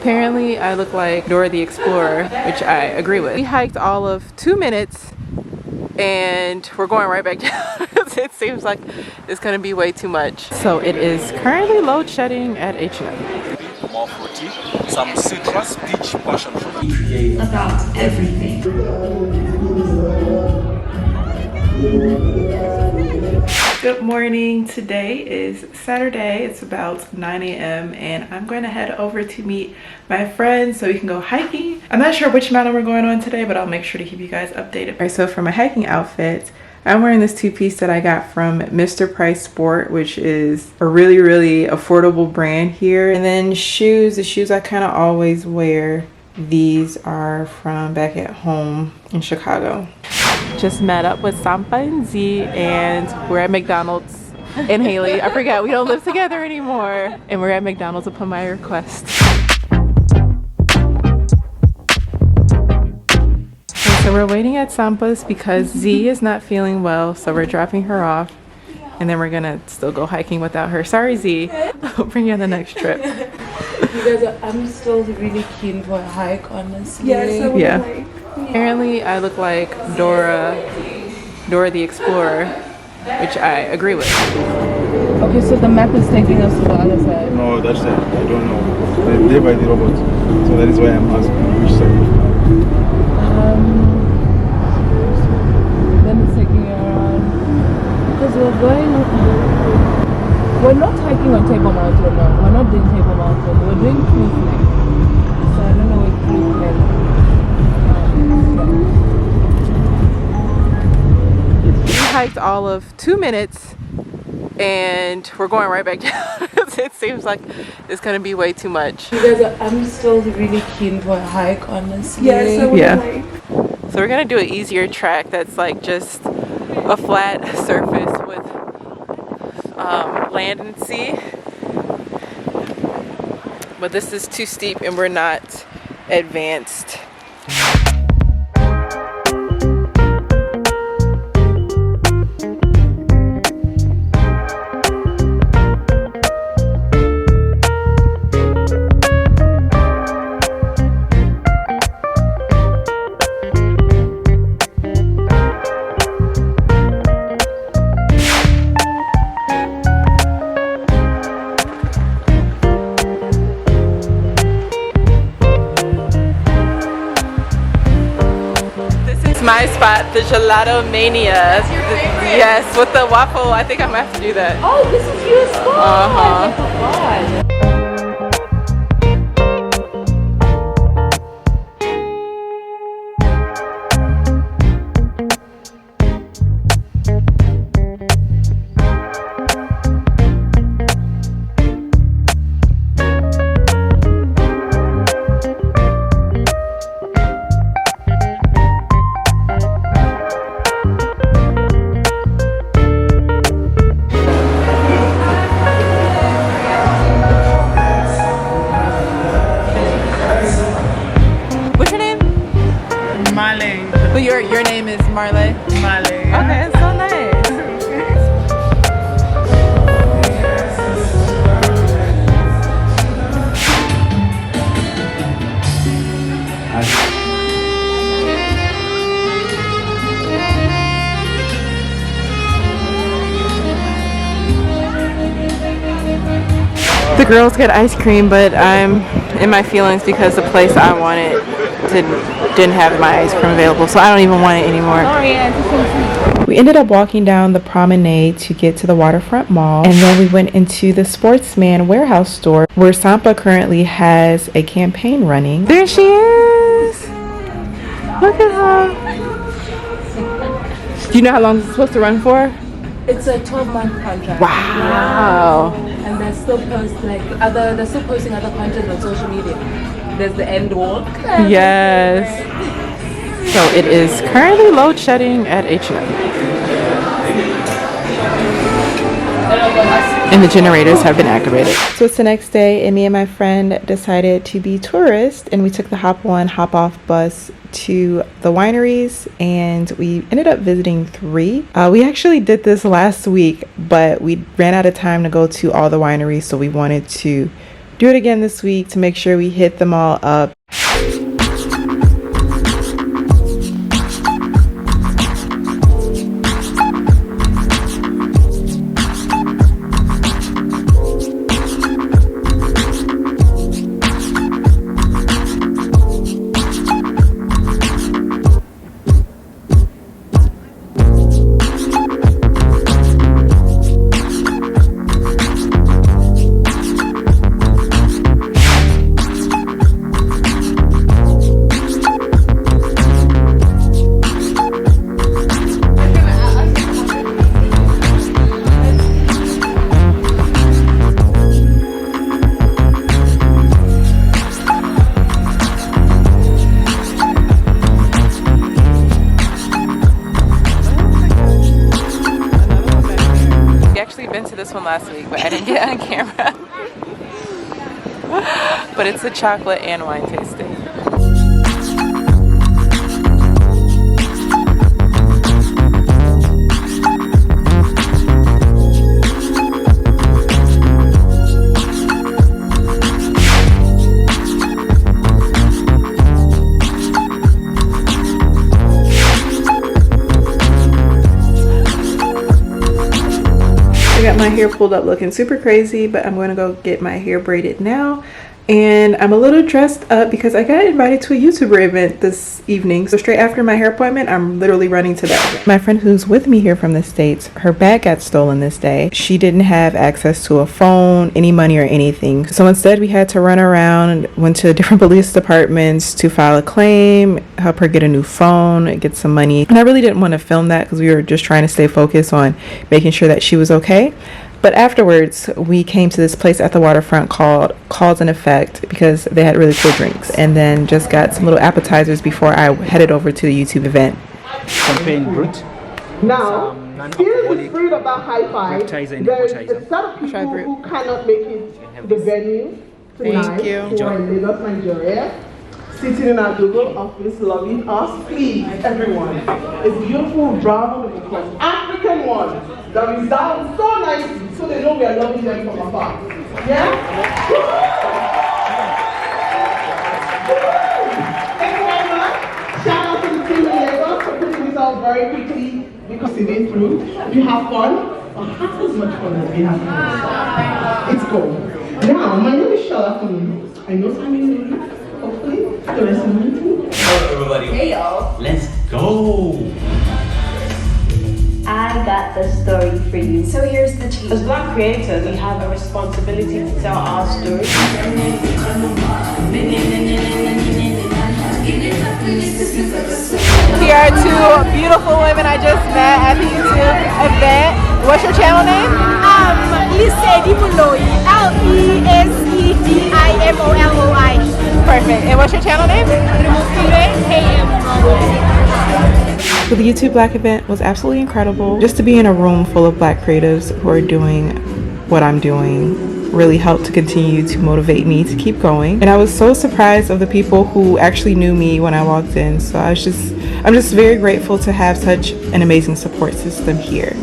Apparently I look like Dora the Explorer, which I agree with. We hiked all of 2 minutes and we're going right back down. It seems like it's gonna be way too much. So it is currently load shedding at H&M. More fruity, some citrus, peach, passion fruit. About everything. Good morning. Today is Saturday. It's about 9 a.m. and I'm going to head over to meet my friends so we can go hiking. I'm not sure which mountain we're going on today, but I'll make sure to keep you guys updated. All right, so for my hiking outfit, I'm wearing this two-piece that I got from Mr. Price Sport, which is a really affordable brand here. And then shoes, the shoes I kind of always wear. These are from back at home in Chicago. Just met up with Sampa and Z and we're at McDonald's and Haley. I forgot we don't live together anymore. And we're at McDonald's upon my request. So we're waiting at Sampa's because Z is not feeling well, so we're dropping her off and then we're gonna still go hiking without her. Sorry Z, I'll bring you on the next trip. You guys, I'm still really keen for a hike, honestly. Yeah. Apparently I look like Dora the Explorer, which I agree with. Okay, so the map is taking us to the other side. No, that's it. I don't know. They by the robot. So that is why I'm asking which side. Then it's taking you around. Because we're not hiking on Table Mountain now. We're not doing Table Mountain. We're doing Proof Neck. So I don't know what Proof Neck. We hiked all of 2 minutes and we're going right back down. It seems like it's gonna be way too much. You guys, I'm still really keen for a hike, honestly. Yeah. So we're gonna do an easier track that's like just a flat surface with land and sea. But this is too steep and we're not advanced. My spot, the Gelato Mania. Yes, with the waffle. I think I'm gonna have to do that. Oh, this is your spot! I forgot. Your name is Marley? Marley. Yeah. Okay, it's so nice. The girls get ice cream, but I'm in my feelings because the place I wanted didn't have my ice cream available, so I don't even want it anymore. We ended up walking down the promenade to get to the waterfront mall, and then we went into the Sportsman warehouse store where Sampa currently has a campaign running. There she is! Look at her! Do you know how long it's supposed to run for? It's a 12-month contract. Wow! And they're still they're still posting other content on social media. There's the end walk. Yes. So it is currently load shedding at H&M. And the generators have been activated. So it's the next day and me and my friend decided to be tourists and we took the hop on, hop off bus to the wineries and we ended up visiting 3. We actually did this last week, but we ran out of time to go to all the wineries, so we wanted to do it again this week to make sure we hit them all up. This one last week, but I didn't get on camera. But it's a chocolate and wine tasting. I got my hair pulled up looking super crazy, but I'm going to go get my hair braided now. And I'm a little dressed up because I got invited to a YouTuber event this evening. So straight after my hair appointment, I'm literally running to that. My friend who's with me here from the States, her bag got stolen this day. She didn't have access to a phone, any money or anything. So instead we had to run around and went to different police departments to file a claim, help her get a new phone, get some money. And I really didn't want to film that because we were just trying to stay focused on making sure that she was okay. But afterwards, we came to this place at the waterfront called Cause and Effect because they had really cool drinks. And then just got some little appetizers before I headed over to the YouTube event. Champagne brut. Now, here's the spirit of that high five. There is a set of people who cannot make it to the venue tonight who are in Lagos, Nigeria, sitting in our Google office loving us. Please, everyone, a beautiful round of applause. African one that is down so nicely so they know we are loving them from afar. Yeah? Thank you very much. Shout out to the team in Lagos for putting this out very quickly because it went through. If you have fun, half as much fun as we have fun. It's cool. Now, my name is Shola Kunu. I know some of you, hopefully, the rest of my team. Hello, everybody. Hey, y'all. Let's go. I got the story for you. So here's the tea. As Black creators, we have a responsibility to tell our story. Here are two beautiful women I just met at the YouTube event. What's your channel name? Lesedimoloi. Lesedimoloi. Perfect. And what's your channel name? So the YouTube Black event was absolutely incredible. Just to be in a room full of Black creatives who are doing what I'm doing really helped to continue to motivate me to keep going. And I was so surprised of the people who actually knew me when I walked in. So I'm just very grateful to have such an amazing support system here.